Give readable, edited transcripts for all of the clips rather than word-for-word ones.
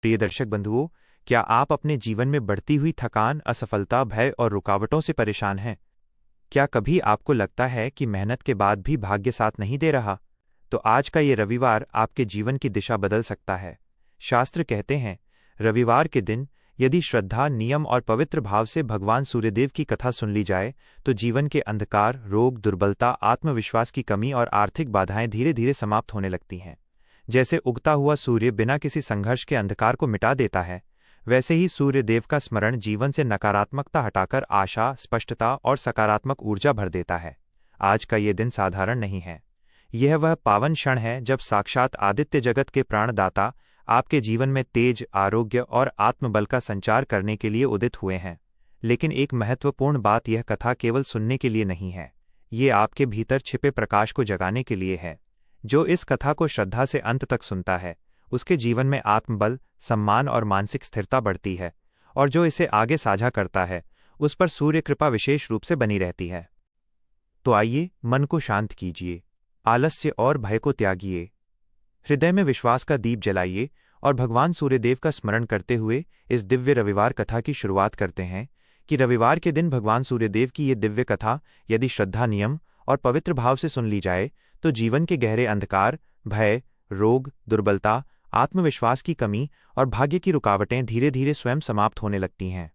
प्रिय दर्शक बंधुओं, क्या आप अपने जीवन में बढ़ती हुई थकान, असफलता, भय और रुकावटों से परेशान हैं? क्या कभी आपको लगता है कि मेहनत के बाद भी भाग्य साथ नहीं दे रहा? तो आज का ये रविवार आपके जीवन की दिशा बदल सकता है। शास्त्र कहते हैं, रविवार के दिन यदि श्रद्धा, नियम और पवित्र भाव से भगवान सूर्यदेव की कथा सुन ली जाए, तो जीवन के अंधकार, रोग, दुर्बलता, आत्मविश्वास की कमी और आर्थिक बाधाएं धीरे धीरे समाप्त होने लगती हैं। जैसे उगता हुआ सूर्य बिना किसी संघर्ष के अंधकार को मिटा देता है, वैसे ही सूर्यदेव का स्मरण जीवन से नकारात्मकता हटाकर आशा, स्पष्टता और सकारात्मक ऊर्जा भर देता है। आज का ये दिन साधारण नहीं है। यह वह पावन क्षण है जब साक्षात आदित्य, जगत के प्राणदाता, आपके जीवन में तेज, आरोग्य और आत्मबल का संचार करने के लिए उदित हुए हैं। लेकिन एक महत्वपूर्ण बात, यह कथा केवल सुनने के लिए नहीं है, ये आपके भीतर छिपे प्रकाश को जगाने के लिए है। जो इस कथा को श्रद्धा से अंत तक सुनता है, उसके जीवन में आत्मबल, सम्मान और मानसिक स्थिरता बढ़ती है, और जो इसे आगे साझा करता है, उस पर सूर्य कृपा विशेष रूप से बनी रहती है। तो आइए, मन को शांत कीजिए, आलस्य और भय को त्यागिए, हृदय में विश्वास का दीप जलाइए और भगवान सूर्यदेव का स्मरण करते हुए इस दिव्य रविवार कथा की शुरुआत करते हैं। कि रविवार के दिन भगवान सूर्यदेव की ये दिव्य कथा यदि श्रद्धा, नियम और पवित्र भाव से सुन ली जाए, तो जीवन के गहरे अंधकार, भय, रोग, दुर्बलता, आत्मविश्वास की कमी और भाग्य की रुकावटें धीरे धीरे स्वयं समाप्त होने लगती हैं।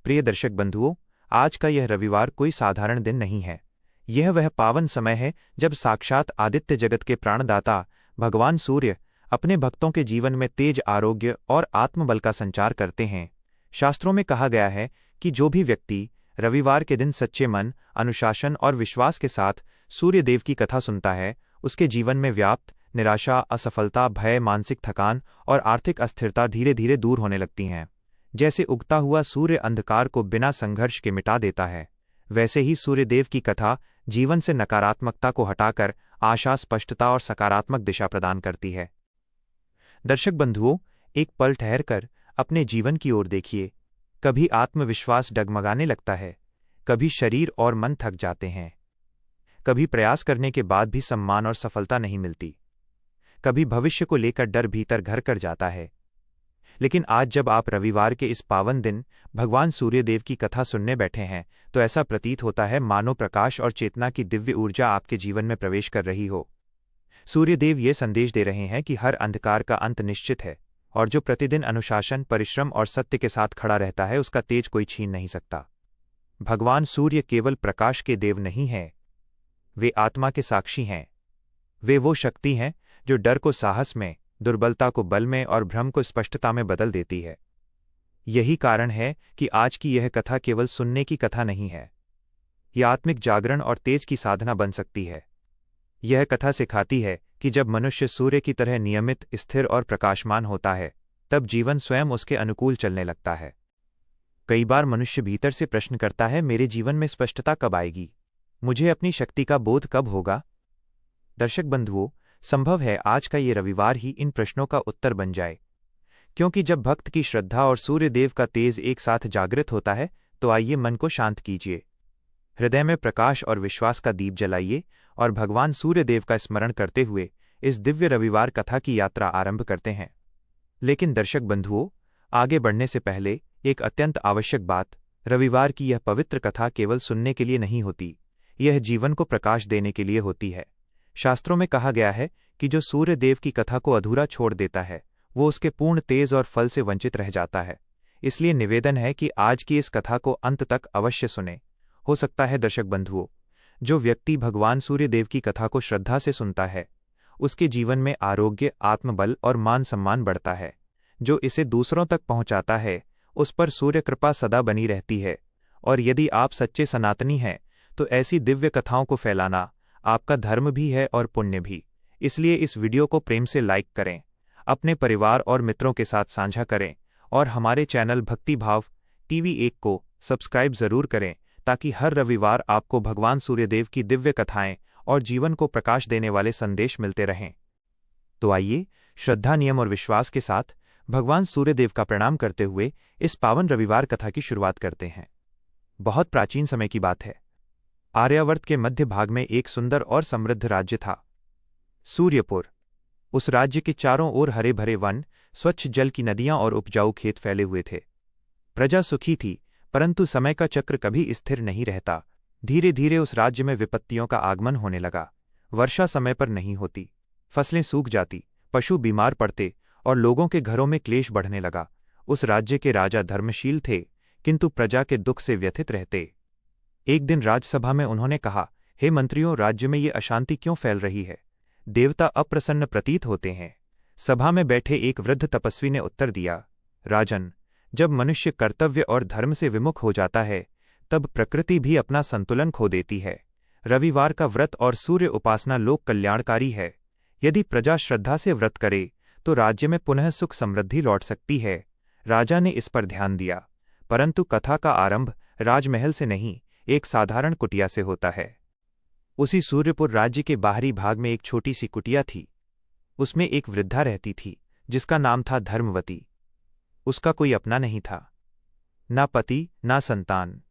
प्रिय दर्शक बंधुओं, आज का यह रविवार कोई साधारण दिन नहीं है। यह वह पावन समय है जब साक्षात आदित्य, जगत के प्राणदाता भगवान सूर्य अपने भक्तों के जीवन में तेज, आरोग्य और आत्मबल का संचार करते हैं। शास्त्रों में कहा गया है कि जो भी व्यक्ति रविवार के दिन सच्चे मन, अनुशासन और विश्वास के साथ सूर्यदेव की कथा सुनता है, उसके जीवन में व्याप्त निराशा, असफलता, भय, मानसिक थकान और आर्थिक अस्थिरता धीरे धीरे दूर होने लगती हैं। जैसे उगता हुआ सूर्य अंधकार को बिना संघर्ष के मिटा देता है, वैसे ही सूर्यदेव की कथा जीवन से नकारात्मकता को हटाकर आशा, स्पष्टता और सकारात्मक दिशा प्रदान करती है। दर्शक बंधुओं, एक पल ठहरकर अपने जीवन की ओर देखिए। कभी आत्मविश्वास डगमगाने लगता है, कभी शरीर और मन थक जाते हैं, कभी प्रयास करने के बाद भी सम्मान और सफलता नहीं मिलती, कभी भविष्य को लेकर डर भीतर घर कर जाता है। लेकिन आज जब आप रविवार के इस पावन दिन भगवान सूर्यदेव की कथा सुनने बैठे हैं, तो ऐसा प्रतीत होता है मानो प्रकाश और चेतना की दिव्य ऊर्जा आपके जीवन में प्रवेश कर रही हो। सूर्यदेव ये संदेश दे रहे हैं कि हर अंधकार का अंत निश्चित है, और जो प्रतिदिन अनुशासन, परिश्रम और सत्य के साथ खड़ा रहता है, उसका तेज कोई छीन नहीं सकता। भगवान सूर्य केवल प्रकाश के देव नहीं हैं, वे आत्मा के साक्षी हैं। वे वो शक्ति हैं जो डर को साहस में, दुर्बलता को बल में और भ्रम को स्पष्टता में बदल देती है। यही कारण है कि आज की यह कथा केवल सुनने की कथा नहीं है, यह आत्मिक जागरण और तेज की साधना बन सकती है। यह कथा सिखाती है कि जब मनुष्य सूर्य की तरह नियमित, स्थिर और प्रकाशमान होता है, तब जीवन स्वयं उसके अनुकूल चलने लगता है। कई बार मनुष्य भीतर से प्रश्न करता है, मेरे जीवन में स्पष्टता कब आएगी? मुझे अपनी शक्ति का बोध कब होगा? दर्शक बंधुओं, संभव है आज का ये रविवार ही इन प्रश्नों का उत्तर बन जाए। क्योंकि जब भक्त की श्रद्धा और सूर्यदेव का तेज एक साथ जागृत होता है, तो आइए मन को शांत कीजिए, हृदय में प्रकाश और विश्वास का दीप जलाइए और भगवान सूर्यदेव का स्मरण करते हुए इस दिव्य रविवार कथा की यात्रा आरंभ करते हैं। लेकिन दर्शक बंधुओं, आगे बढ़ने से पहले एक अत्यंत आवश्यक बात, रविवार की यह पवित्र कथा केवल सुनने के लिए नहीं होती, यह जीवन को प्रकाश देने के लिए होती है। शास्त्रों में कहा गया है कि जो सूर्यदेव की कथा को अधूरा छोड़ देता है, वो उसके पूर्ण तेज और फल से वंचित रह जाता है। इसलिए निवेदन है कि आज की इस कथा को अंत तक अवश्य सुने। हो सकता है दर्शक बंधुओं, जो व्यक्ति भगवान सूर्यदेव की कथा को श्रद्धा से सुनता है, उसके जीवन में आरोग्य, आत्मबल और मान सम्मान बढ़ता है। जो इसे दूसरों तक पहुंचाता है, उस पर सूर्य कृपा सदा बनी रहती है। और यदि आप सच्चे सनातनी हैं, तो ऐसी दिव्य कथाओं को फैलाना आपका धर्म भी है और पुण्य भी। इसलिए इस वीडियो को प्रेम से लाइक करें, अपने परिवार और मित्रों के साथ साझा करें और हमारे चैनल भक्ति भाव टीवी 1 को सब्सक्राइब जरूर करें, ताकि हर रविवार आपको भगवान सूर्यदेव की दिव्य कथाएं और जीवन को प्रकाश देने वाले संदेश मिलते रहें। तो आइए, श्रद्धा, नियम और विश्वास के साथ भगवान सूर्यदेव का प्रणाम करते हुए इस पावन रविवार कथा की शुरुआत करते हैं। बहुत प्राचीन समय की बात है। आर्यावर्त के मध्य भाग में एक सुंदर और समृद्ध राज्य था, सूर्यपुर। उस राज्य के चारों ओर हरे भरे वन, स्वच्छ जल की नदियां और उपजाऊ खेत फैले हुए थे। प्रजा सुखी थी, परंतु समय का चक्र कभी स्थिर नहीं रहता। धीरे धीरे उस राज्य में विपत्तियों का आगमन होने लगा। वर्षा समय पर नहीं होती, फसलें सूख जाती, पशु बीमार पड़ते और लोगों के घरों में क्लेश बढ़ने लगा। उस राज्य के राजा धर्मशील थे, किंतु प्रजा के दुख से व्यथित रहते। एक दिन राजसभा में उन्होंने कहा, हे मंत्रियों, राज्य में ये अशांति क्यों फैल रही है? देवता अप्रसन्न प्रतीत होते हैं। सभा में बैठे एक वृद्ध तपस्वी ने उत्तर दिया, राजन, जब मनुष्य कर्तव्य और धर्म से विमुख हो जाता है, तब प्रकृति भी अपना संतुलन खो देती है। रविवार का व्रत और सूर्य उपासना लोक कल्याणकारी है। यदि प्रजा श्रद्धा से व्रत करे तो राज्य में पुनः सुख समृद्धि लौट सकती है। राजा ने इस पर ध्यान दिया, परंतु कथा का आरंभ राजमहल से नहीं, एक साधारण कुटिया से होता है। उसी सूर्यपुर राज्य के बाहरी भाग में एक छोटी सी कुटिया थी। उसमें एक वृद्धा रहती थी, जिसका नाम था धर्मवती। उसका कोई अपना नहीं था, ना पति ना संतान।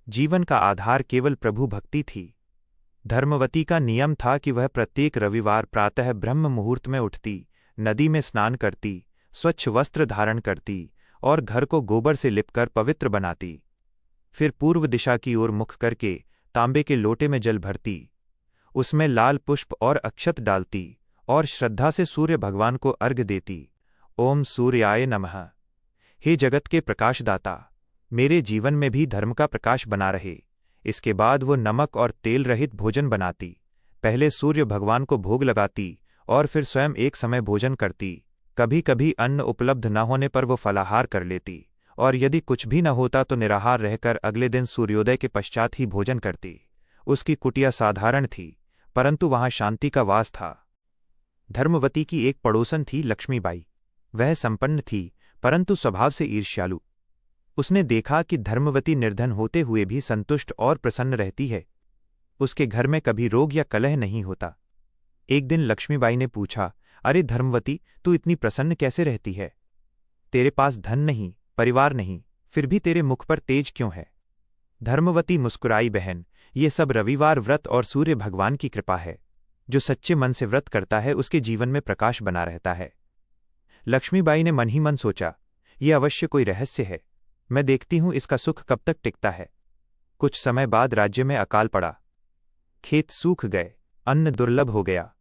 जीवन का आधार केवल प्रभु भक्ति थी। धर्मवती का नियम था कि वह प्रत्येक रविवार प्रातः ब्रह्म मुहूर्त में उठती, नदी में स्नान करती, स्वच्छ वस्त्र धारण करती और घर को गोबर से लिपकर पवित्र बनाती। फिर पूर्व दिशा की ओर मुख करके तांबे के लोटे में जल भरती, उसमें लाल पुष्प और अक्षत डालती और श्रद्धा से सूर्य भगवान को अर्घ्य देती। ओम सूर्याय नमः। हे जगत के प्रकाशदाता, मेरे जीवन में भी धर्म का प्रकाश बना रहे। इसके बाद वो नमक और तेल रहित भोजन बनाती। पहले सूर्य भगवान को भोग लगाती और फिर स्वयं एक समय भोजन करती। कभी कभी अन्न उपलब्ध न होने पर वो फलाहार कर लेती, और यदि कुछ भी न होता तो निराहार रहकर अगले दिन सूर्योदय के पश्चात ही भोजन करती। उसकी कुटिया साधारण थी, परंतु वहां शांति का वास था। धर्मवती की एक पड़ोसन थी लक्ष्मीबाई। वह संपन्न थी, परंतु स्वभाव से ईर्ष्यालु। उसने देखा कि धर्मवती निर्धन होते हुए भी संतुष्ट और प्रसन्न रहती है। उसके घर में कभी रोग या कलह नहीं होता। एक दिन लक्ष्मीबाई ने पूछा, अरे धर्मवती, तू इतनी प्रसन्न कैसे रहती है? तेरे पास धन नहीं, परिवार नहीं, फिर भी तेरे मुख पर तेज क्यों है? धर्मवती मुस्कुराई, बहन, ये सब रविवार व्रत और सूर्य भगवान की कृपा है। जो सच्चे मन से व्रत करता है उसके जीवन में प्रकाश बना रहता है। लक्ष्मीबाई ने मन ही मन सोचा, ये अवश्य कोई रहस्य है। मैं देखती हूं इसका सुख कब तक टिकता है। कुछ समय बाद राज्य में अकाल पड़ा। खेत सूख गए, अन्न दुर्लभ हो गया।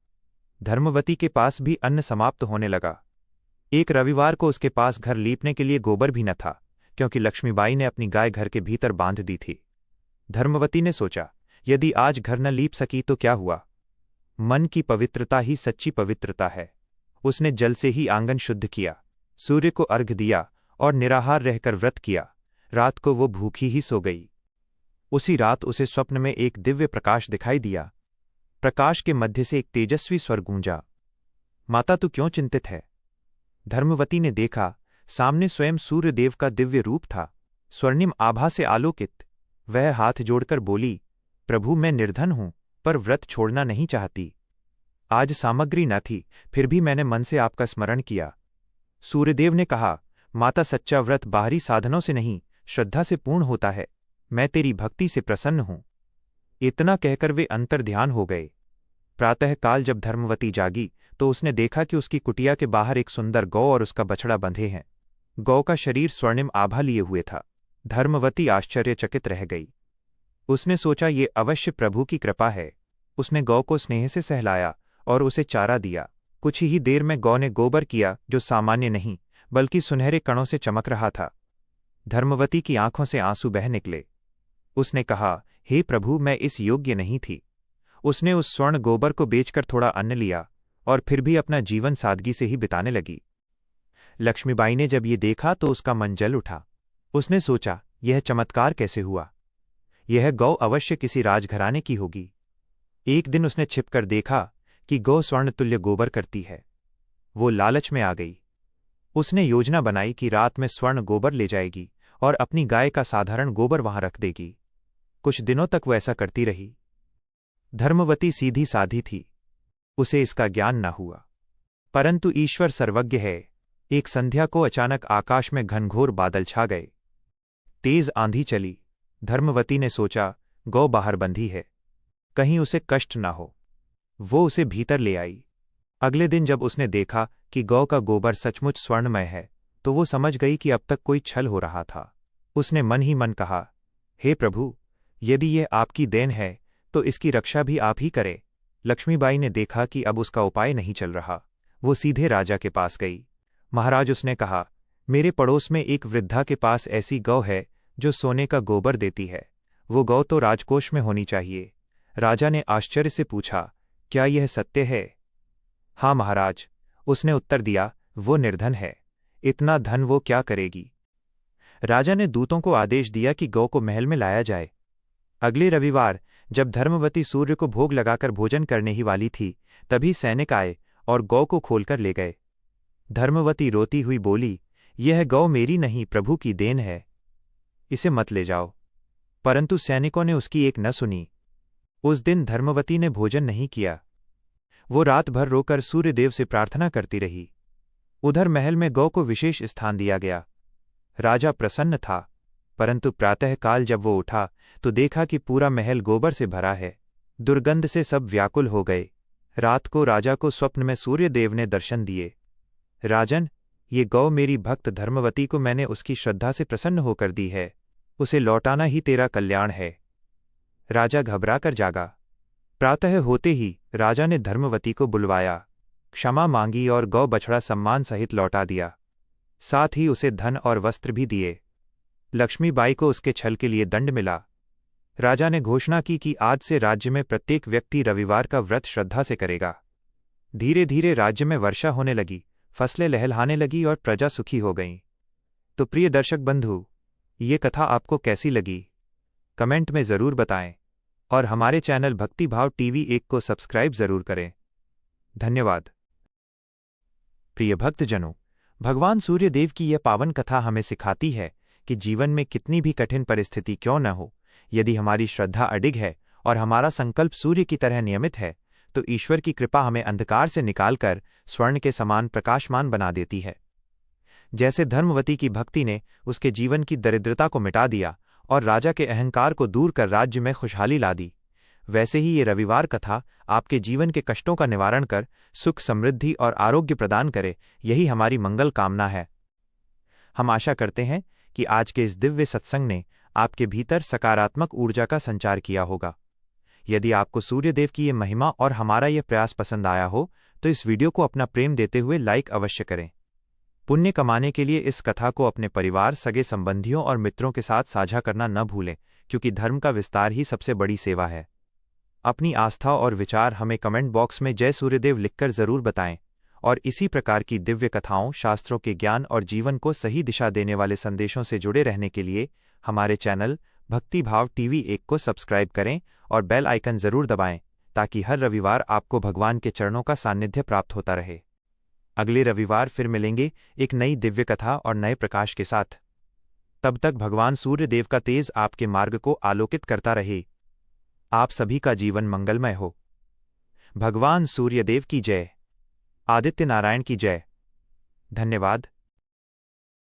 धर्मवती के पास भी अन्न समाप्त होने लगा। एक रविवार को उसके पास घर लीपने के लिए गोबर भी न था, क्योंकि लक्ष्मीबाई ने अपनी गाय घर के भीतर बांध दी थी। धर्मवती ने सोचा, यदि आज घर न लीप सकी तो क्या हुआ? मन की पवित्रता ही सच्ची पवित्रता है। उसने जल से ही आंगन शुद्ध किया, सूर्य को अर्घ्य दिया और निराहार रहकर व्रत किया। रात को वो भूखी ही सो गई। उसी रात उसे स्वप्न में एक दिव्य प्रकाश दिखाई दिया। प्रकाश के मध्य से एक तेजस्वी स्वर गूंजा, माता तू क्यों चिंतित है? धर्मवती ने देखा, सामने स्वयं सूर्यदेव का दिव्य रूप था, स्वर्णिम आभा से आलोकित। वह हाथ जोड़कर बोली, प्रभु, मैं निर्धन हूं, पर व्रत छोड़ना नहीं चाहती। आज सामग्री न थी, फिर भी मैंने मन से आपका स्मरण किया। सूर्यदेव ने कहा, माता, सच्चा व्रत बाहरी साधनों से नहीं, श्रद्धा से पूर्ण होता है। मैं तेरी भक्ति से प्रसन्न हूं। इतना कहकर वे अंतर्ध्यान हो गए। प्रातःकाल जब धर्मवती जागी तो उसने देखा कि उसकी कुटिया के बाहर एक सुंदर गौ और उसका बछड़ा बंधे हैं। गौ का शरीर स्वर्णिम आभा लिए हुए था। धर्मवती आश्चर्यचकित रह गई। उसने सोचा, ये अवश्य प्रभु की कृपा है। उसने गौ को स्नेह से सहलाया और उसे चारा दिया। कुछ ही देर में गौ ने गोबर किया, जो सामान्य नहीं बल्कि सुनहरे कणों से चमक रहा था। धर्मवती की आंखों से आंसू बह निकले। उसने कहा, हे प्रभु, मैं इस योग्य नहीं थी। उसने उस स्वर्ण गोबर को बेचकर थोड़ा अन्न लिया और फिर भी अपना जीवन सादगी से ही बिताने लगी। लक्ष्मीबाई ने जब ये देखा तो उसका मन जल उठा। उसने सोचा, यह चमत्कार कैसे हुआ? यह गौ अवश्य किसी राजघराने की होगी। एक दिन उसने छिपकर देखा कि गौ स्वर्णतुल्य गोबर करती है। वो लालच में आ गई। उसने योजना बनाई कि रात में स्वर्ण गोबर ले जाएगी और अपनी गाय का साधारण गोबर वहां रख देगी। कुछ दिनों तक वो ऐसा करती रही। धर्मवती सीधी साधी थी, उसे इसका ज्ञान न हुआ। परंतु ईश्वर सर्वज्ञ है। एक संध्या को अचानक आकाश में घनघोर बादल छा गए। तेज आंधी चली। धर्मवती ने सोचा, गौ बाहर बंधी है, कहीं उसे कष्ट न हो। वो उसे भीतर ले आई। अगले दिन जब उसने देखा कि गौ का गोबर सचमुच स्वर्णमय है, तो वो समझ गई कि अब तक कोई छल हो रहा था। उसने मन ही मन कहा, हे प्रभु, यदि यह आपकी देन है तो इसकी रक्षा भी आप ही करें। लक्ष्मीबाई ने देखा कि अब उसका उपाय नहीं चल रहा। वो सीधे राजा के पास गई। महाराज, उसने कहा, मेरे पड़ोस में एक वृद्धा के पास ऐसी गौ है जो सोने का गोबर देती है। वो गौ तो राजकोष में होनी चाहिए। राजा ने आश्चर्य से पूछा, क्या यह सत्य है? हाँ महाराज, उसने उत्तर दिया, वो निर्धन है। इतना धन वो क्या करेगी? राजा ने दूतों को आदेश दिया कि गौ को महल में लाया जाए। अगले रविवार जब धर्मवती सूर्य को भोग लगाकर भोजन करने ही वाली थी, तभी सैनिक आए और गौ को खोलकर ले गए। धर्मवती रोती हुई बोली, यह गौ मेरी नहीं, प्रभु की देन है, इसे मत ले जाओ। परंतु सैनिकों ने उसकी एक न सुनी। उस दिन धर्मवती ने भोजन नहीं किया। वो रात भर रोकर सूर्यदेव से प्रार्थना करती रही। उधर महल में गौ को विशेष स्थान दिया गया। राजा प्रसन्न था, परंतु प्रातःकाल जब वो उठा तो देखा कि पूरा महल गोबर से भरा है। दुर्गंध से सब व्याकुल हो गए। रात को राजा को स्वप्न में सूर्यदेव ने दर्शन दिए। राजन, ये गौ मेरी भक्त धर्मवती को मैंने उसकी श्रद्धा से प्रसन्न होकर दी है, उसे लौटाना ही तेरा कल्याण है। राजा घबराकर जागा। प्रातः होते ही राजा ने धर्मवती को बुलवाया, क्षमा मांगी और गौ बछड़ा सम्मान सहित लौटा दिया। साथ ही उसे धन और वस्त्र भी दिए। लक्ष्मीबाई को उसके छल के लिए दंड मिला। राजा ने घोषणा की कि आज से राज्य में प्रत्येक व्यक्ति रविवार का व्रत श्रद्धा से करेगा। धीरे धीरे राज्य में वर्षा होने लगी, फसलें लहलहाने लगी और प्रजा सुखी हो गईं। तो प्रिय दर्शक बंधु, ये कथा आपको कैसी लगी? कमेंट में ज़रूर बताएं और हमारे चैनल भक्ति भाव टीवी 1 को सब्सक्राइब ज़रूर करें। धन्यवाद। प्रिय भक्तजनों, भगवान सूर्यदेव की यह पावन कथा हमें सिखाती है कि जीवन में कितनी भी कठिन परिस्थिति क्यों न हो, यदि हमारी श्रद्धा अडिग है और हमारा संकल्प सूर्य की तरह नियमित है, तो ईश्वर की कृपा हमें अंधकार से निकालकर स्वर्ण के समान प्रकाशमान बना देती है। जैसे धर्मवती की भक्ति ने उसके जीवन की दरिद्रता को मिटा दिया और राजा के अहंकार को दूर कर राज्य में खुशहाली ला दी, वैसे ही ये रविवार कथा आपके जीवन के कष्टों का निवारण कर सुख, समृद्धि और आरोग्य प्रदान करे, यही हमारी मंगल कामना है। हम आशा करते हैं कि आज के इस दिव्य सत्संग ने आपके भीतर सकारात्मक ऊर्जा का संचार किया होगा। यदि आपको सूर्यदेव की ये महिमा और हमारा यह प्रयास पसंद आया हो, तो इस वीडियो को अपना प्रेम देते हुए लाइक अवश्य करें। पुण्य कमाने के लिए इस कथा को अपने परिवार, सगे संबंधियों और मित्रों के साथ साझा करना न भूलें, क्योंकि धर्म का विस्तार ही सबसे बड़ी सेवा है। अपनी आस्था और विचार हमें कमेंट बॉक्स में जय सूर्यदेव लिखकर जरूर बताएं और इसी प्रकार की दिव्य कथाओं, शास्त्रों के ज्ञान और जीवन को सही दिशा देने वाले संदेशों से जुड़े रहने के लिए हमारे चैनल भक्ति भाव टीवी 1 को सब्सक्राइब करें और बेल आइकन जरूर दबाएं, ताकि हर रविवार आपको भगवान के चरणों का सानिध्य प्राप्त होता रहे। अगले रविवार फिर मिलेंगे एक नई दिव्य कथा और नए प्रकाश के साथ। तब तक भगवान सूर्यदेव का तेज आपके मार्ग को आलोकित करता रहे। आप सभी का जीवन मंगलमय हो। भगवान सूर्यदेव की जय। आदित्य नारायण की जय। धन्यवाद।